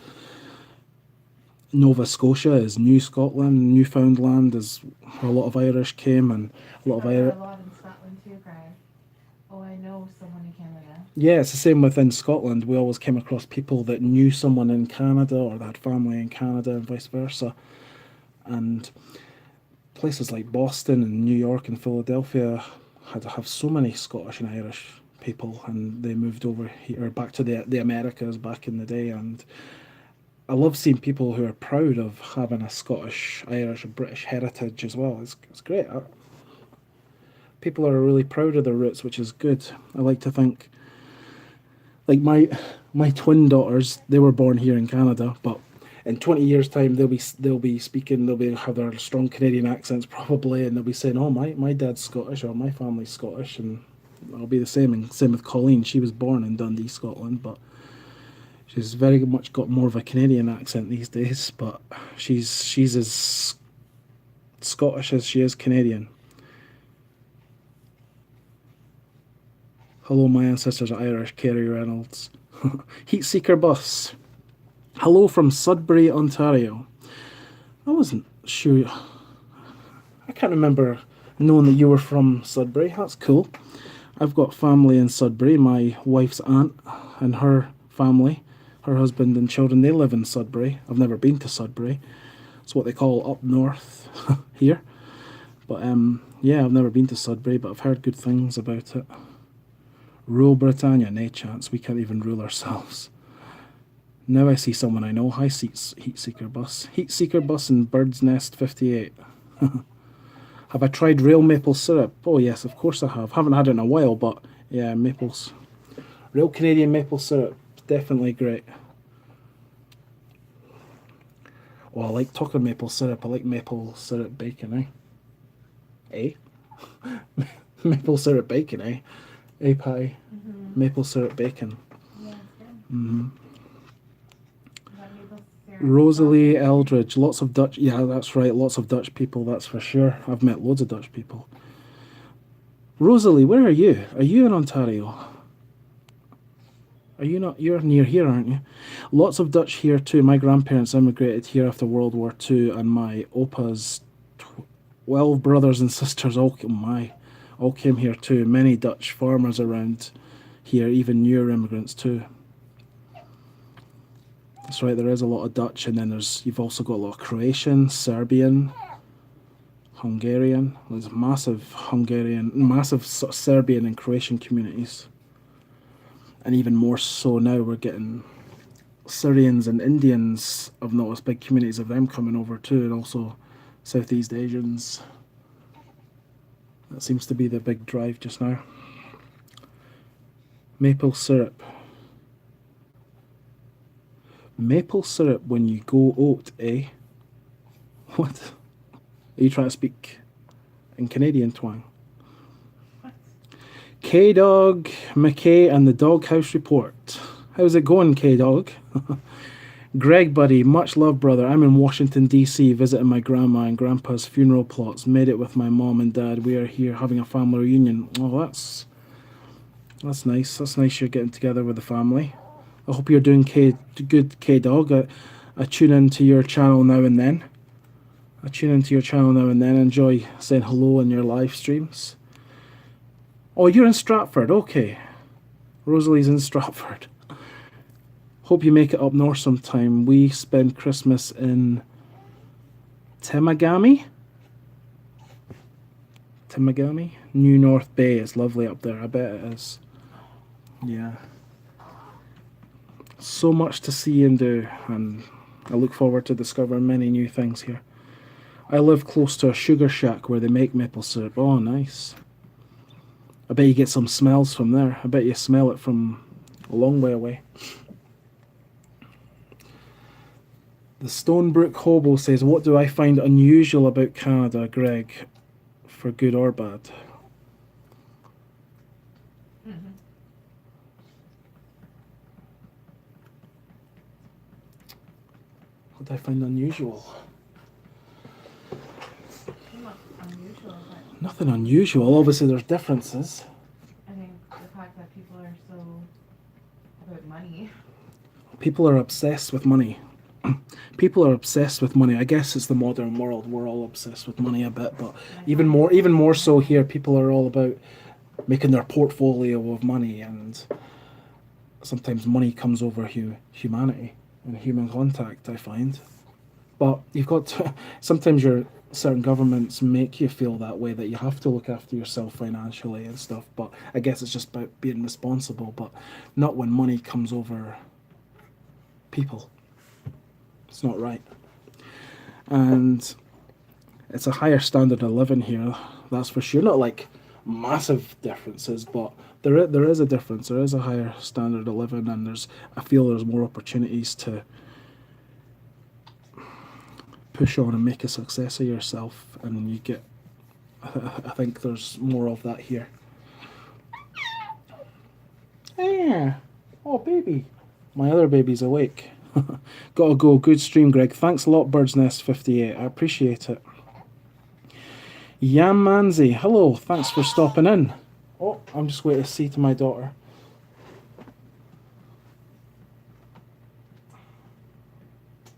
Nova Scotia is New Scotland, Newfoundland is where a lot of Irish came, and a lot of Irish. A lot in Scotland too, Greg. Oh, I know someone in Canada. Yeah, it's the same within Scotland. We always came across people that knew someone in Canada or that had family in Canada and vice versa. And places like Boston and New York and Philadelphia had to have so many Scottish and Irish people, and they moved over here back to the Americas back in the day. And I love seeing people who are proud of having a Scottish, Irish, and British heritage as well. It's great. People are really proud of their roots, which is good. I like to think, like my twin daughters, they were born here in Canada, but in 20 years' time they'll be speaking, have their strong Canadian accents probably, and they'll be saying, "Oh, my dad's Scottish or my family's Scottish," and it'll be the same. And same with Colleen. She was born in Dundee, Scotland, but she's very much got more of a Canadian accent these days. But she's as Scottish as she is Canadian. Hello, my ancestors are Irish. Kerry Reynolds. Heat Seeker Bus. Hello from Sudbury, Ontario. I wasn't sure. I can't remember knowing that you were from Sudbury. That's cool. I've got family in Sudbury. My wife's aunt and her family, her husband and children, they live in Sudbury. I've never been to Sudbury. It's what they call up north here. But yeah, I've never been to Sudbury, but I've heard good things about it. Rule Britannia, nay chance. We can't even rule ourselves. Now I see someone I know. Hi, Heat Seeker Bus. Heat Seeker Bus in Bird's Nest 58. Have I tried real maple syrup? Oh yes, of course I have. Haven't had it in a while, but Yeah, maples. Real Canadian maple syrup. Definitely great. Oh, I like talking maple syrup. I like maple syrup bacon, eh? Eh? Maple syrup bacon, eh? Eh, pie. Maple syrup bacon. Yeah, it's good. Mm-hmm. Is that maple syrup Rosalie sausage? Eldridge. Lots of Dutch. Yeah, that's right. Lots of Dutch people, that's for sure. I've met loads of Dutch people. Rosalie, where are you? Are you in Ontario? Are you not? You're near here, aren't you? Lots of Dutch here too. My grandparents immigrated here after World War II, and my opa's 12 brothers and sisters all came here too. Many Dutch farmers around here, even newer immigrants too. That's right. There is a lot of Dutch, and then you've also got a lot of Croatian, Serbian, Hungarian. There's massive sort of Serbian and Croatian communities. And even more so now, we're getting Syrians and Indians. I've noticed big communities of them coming over too, and also Southeast Asians. That seems to be the big drive just now. Maple syrup. Maple syrup when you go oat, eh? What? Are you trying to speak in Canadian twang? K-Dog, McKay, and the Doghouse Report. How's it going, K-Dog? Greg, buddy, much love, brother. I'm in Washington, D.C., visiting my grandma and grandpa's funeral plots. Made it with my mom and dad. We are here having a family reunion. Oh, that's nice. That's nice you're getting together with the family. I hope you're doing good, K-Dog. I tune into your channel now and then. Enjoy saying hello in your live streams. Oh, you're in Stratford. Okay. Rosalie's in Stratford. Hope you make it up north sometime. We spend Christmas in Temagami? New North Bay. It's lovely up there. I bet it is. Yeah. So much to see and do, and I look forward to discovering many new things here. I live close to a sugar shack where they make maple syrup. Oh, nice. I bet you get some smells from there. I bet you smell it from a long way away. The Stonebrook Hobo says, what do I find unusual about Canada, Greg, for good or bad? What do I find unusual? Not unusual, but Nothing unusual. Obviously, there's differences. I think the fact that people are so about money. People are obsessed with money. People are obsessed with money. I guess it's the modern world. We're all obsessed with money a bit, but even more so here. People are all about making their portfolio of money, and sometimes money comes over humanity and human contact, I find. But you've got to, sometimes certain governments make you feel that way, that you have to look after yourself financially and stuff. But I guess it's just about being responsible, but not when money comes over people. It's not right. And it's a higher standard of living here, that's for sure. Not like massive differences, but there is a difference. There is a higher standard of living, and I feel there's more opportunities to push on and make a success of yourself, and you get, I think there's more of that here. Yeah. Oh, baby. My other baby's awake. Gotta go. Good stream, Greg. Thanks a lot, Bird's Nest 58. I appreciate it. Yam Manzi, hello. Thanks for stopping in. Oh, I'm just waiting to see to my daughter.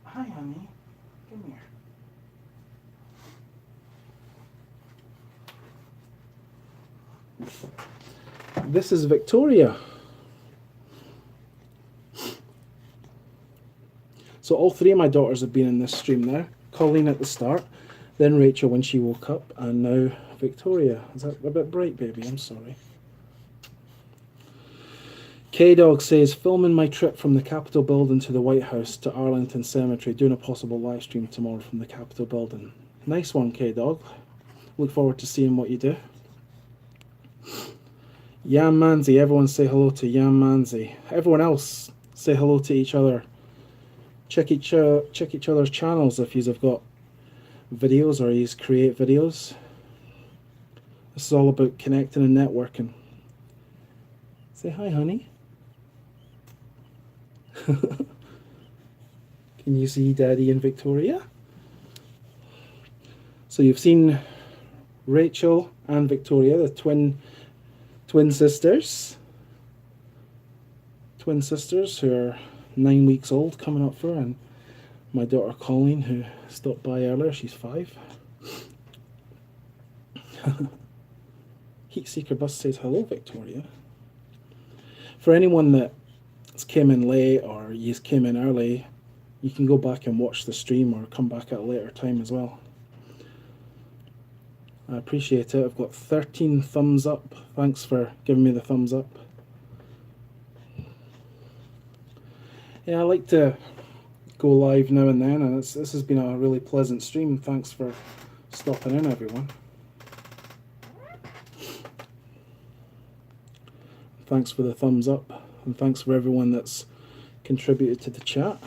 Hi, honey. Come here. This is Victoria. So all three of my daughters have been in this stream now. Colleen at the start, then Rachel when she woke up, and now Victoria. Is that a bit bright, baby? I'm sorry. K-Dog says, filming my trip from the Capitol building to the White House to Arlington Cemetery, doing a possible live stream tomorrow from the Capitol building. Nice one, K-Dog. Look forward to seeing what you do. Yam Manzi, everyone say hello to Yam Manzi. Everyone else, say hello to each other. Check each other's channels if you've got videos or you create videos. This is all about connecting and networking. Say hi, honey. Can you see Daddy and Victoria? So you've seen Rachel and Victoria, the twin sisters. Twin sisters who are 9 weeks old coming up for, and my daughter Colleen, who stopped by earlier, she's 5. Heat Seeker Bus says hello, Victoria. For anyone that's came in late or you came in early, you can go back and watch the stream or come back at a later time as well. I appreciate it. I've got 13 thumbs up. Thanks for giving me the thumbs up. Yeah, I like to go live now and then, and this has been a really pleasant stream. Thanks for stopping in, everyone. Thanks for the thumbs up, and thanks for everyone that's contributed to the chat.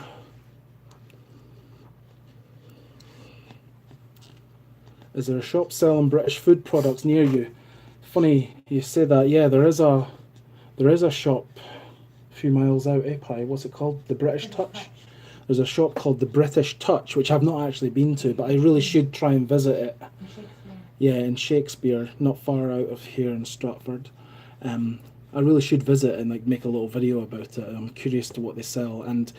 Is there a shop selling British food products near you? Funny you say that. Yeah, there is a shop a few miles out. Pi, what's it called? The British Touch. There's a shop called the British Touch, which I've not actually been to, but I really should try and visit it. Yeah, in Shakespeare, not far out of here in Stratford. I really should visit and like make a little video about it. I'm curious to what they sell. And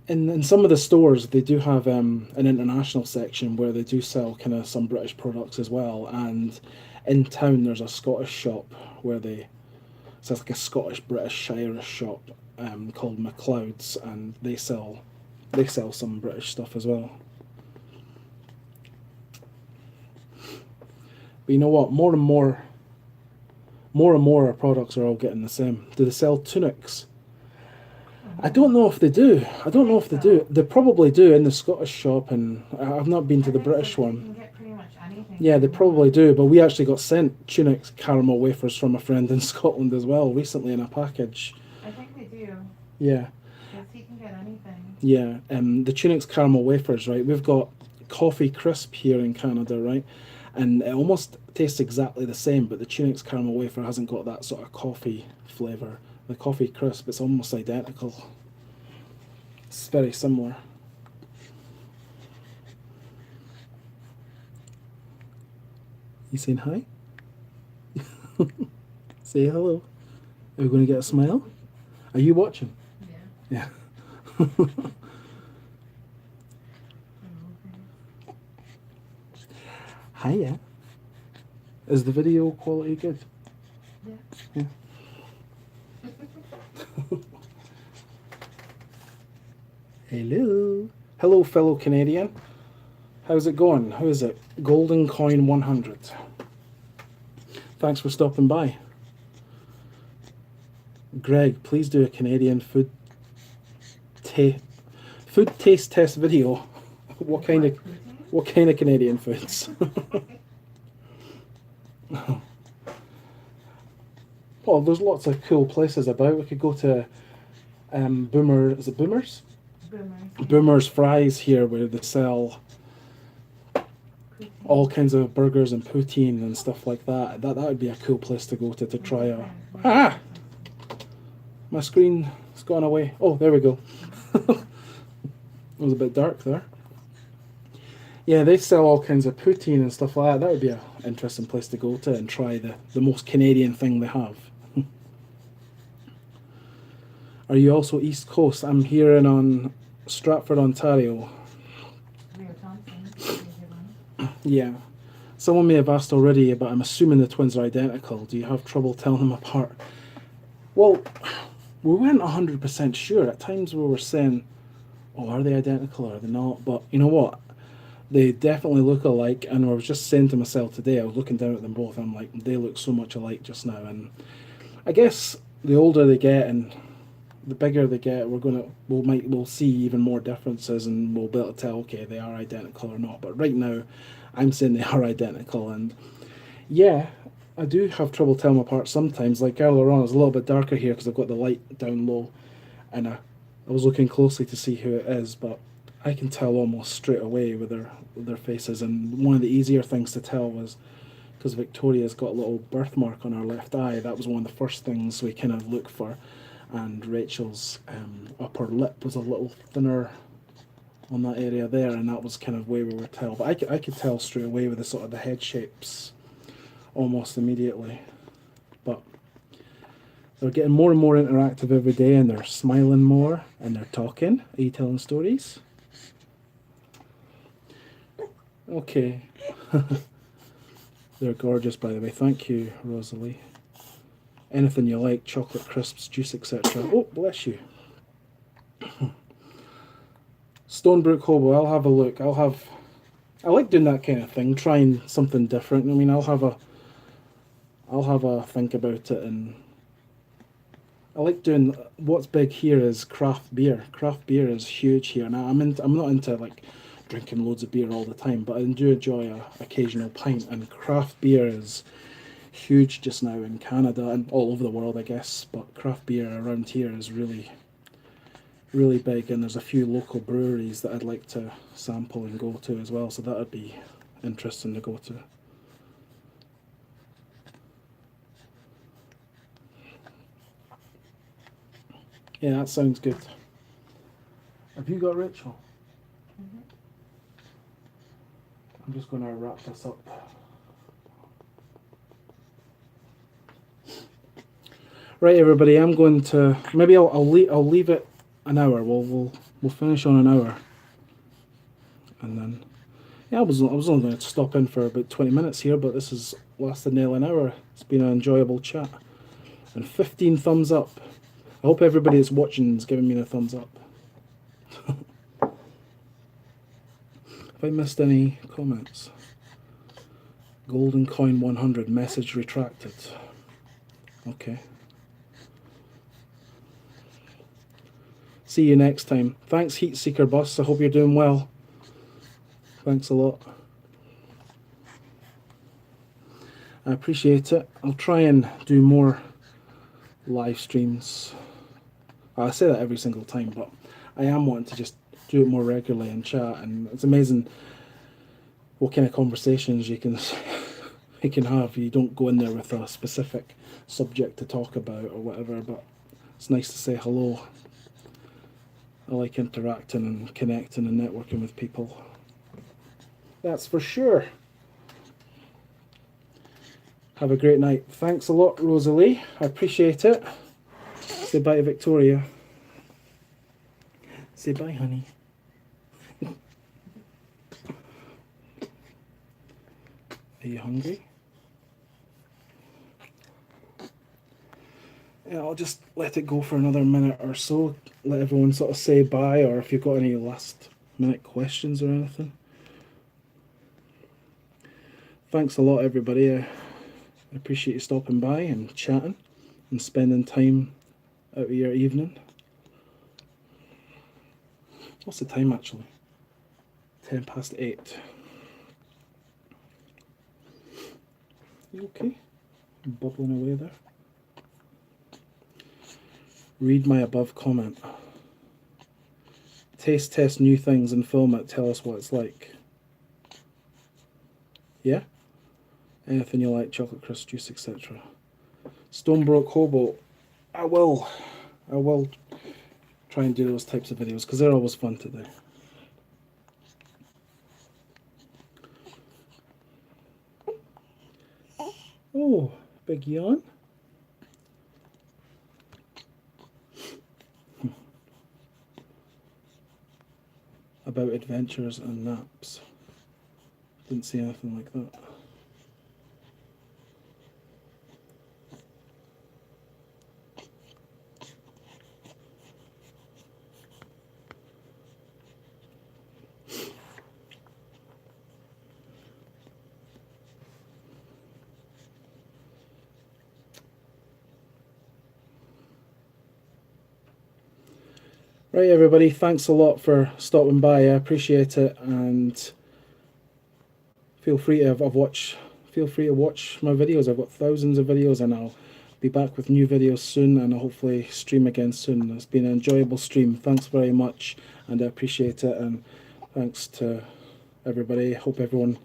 in some of the stores, they do have an international section where they do sell kind of some British products as well. And in town, there's a Scottish shop where it's like a Scottish, British, Irish shop called McLeod's, and they sell some British stuff as well. But you know what? More and more our products are all getting the same. Do they sell tunics? I don't know if they do. They probably do in the Scottish shop, and I've not been to the British one. You can get pretty much anything. Yeah, they probably do, but we actually got sent tunics, caramel wafers from a friend in Scotland as well recently in a package. I think they do. Yeah. Yes, you can get anything. Yeah, the tunics caramel wafers, right? We've got coffee crisp here in Canada, right? And it almost tastes exactly the same, but the tunics caramel wafer hasn't got that sort of coffee flavour. The coffee crisp, it's almost identical. It's very similar. You saying hi? Say hello. Are we going to get a smile? Are you watching? Yeah. Yeah. Hiya. Is the video quality good? Yeah. Hello. Hello, fellow Canadian. How's it going? How is it? Golden Coin 100. Thanks for stopping by. Greg, please do a Canadian food taste test video. What kind of Canadian foods? Well, there's lots of cool places about. We could go to Boomer. Is it Boomers? Boomers Fries here, where they sell all kinds of burgers and poutine and stuff like that. That would be a cool place to go to try out. Ah! My screen has gone away. Oh, there we go. It was a bit dark there. Yeah, they sell all kinds of poutine and stuff like that. That would be an interesting place to go to and try the most Canadian thing they have. Are you also East Coast? I'm here on Stratford, Ontario. Yeah. Someone may have asked already, but I'm assuming the twins are identical. Do you have trouble telling them apart? Well, we weren't 100% sure. At times we were saying, oh, are they identical or are they not? But you know what? They definitely look alike, and I was just saying to myself today, I was looking down at them both, I'm like, they look so much alike just now. And I guess the older they get and the bigger they get, we'll see even more differences, and we'll be able to tell, okay, they are identical or not. But right now, I'm saying they are identical, and yeah, I do have trouble telling them apart sometimes. Like earlier on, it was a little bit darker here because I've got the light down low, and I was looking closely to see who it is, but I can tell almost straight away with their faces. And one of the easier things to tell was because Victoria's got a little birthmark on her left eye. That was one of the first things we kind of look for, and Rachel's upper lip was a little thinner on that area there, and that was kind of where we were tell. But I could tell straight away with the sort of the head shapes almost immediately. But they're getting more and more interactive every day, and they're smiling more, and they're talking. Are you telling stories? Okay. They're gorgeous, by the way. Thank you, Rosalie. Anything you like, chocolate crisps, juice, etc. Oh, bless you. Stonebrook Hobo, I'll have a look. I like doing that kind of thing, trying something different. I mean, I'll have a think about it, and I like doing. What's big here is craft beer. Craft beer is huge here, and I'm not into like drinking loads of beer all the time, but I do enjoy a occasional pint. And craft beer is huge just now in Canada and all over the world, I guess. But craft beer around here is really, really big, and there's a few local breweries that I'd like to sample and go to as well. So that would be interesting to go to. Yeah, that sounds good. Have you got Rachel? Mhm. I'm just going to wrap this up. Right, everybody. I'm going to maybe I'll leave it an hour. We'll finish on an hour, and then yeah, I was only going to stop in for about 20 minutes here, but this has lasted nearly an hour. It's been an enjoyable chat, and 15 thumbs up. I hope everybody that's watching is giving me a thumbs up. Have I missed any comments? Golden coin 100, message retracted. Okay. See you next time. Thanks, Heat Seeker Bus. I hope you're doing well. Thanks a lot. I appreciate it. I'll try and do more live streams. I say that every single time, but I am wanting to just do it more regularly and chat, and it's amazing what kind of conversations you can you can have. You don't go in there with a specific subject to talk about or whatever, but it's nice to say hello. I like interacting and connecting and networking with people. That's for sure. Have a great night. Thanks a lot, Rosalie. I appreciate it. Say bye to Victoria. Say bye, honey. Are you hungry? Yeah, I'll just let it go for another minute or so. Let everyone sort of say bye, or if you've got any last minute questions or anything. Thanks a lot, everybody. I appreciate you stopping by and chatting and spending time out of your evening. What's the time actually? 8:10. You okay? I'm bubbling away there. Read my above comment. Taste test new things and film it. Tell us what it's like. Yeah? Anything you like, chocolate crisp, juice, etc. Stonebrook Hobo. I will try and do those types of videos because they're always fun to do. Oh, big yawn. About adventures and naps. Didn't see anything like that. Right, everybody, thanks a lot for stopping by. I appreciate it, and feel free to feel free to watch my videos. I've got thousands of videos, and I'll be back with new videos soon, and I'll hopefully stream again soon. It's been an enjoyable stream. Thanks very much, and I appreciate it, and thanks to everybody. Hope everyone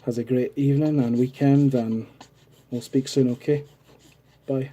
has a great evening and weekend, and we'll speak soon, okay? Bye.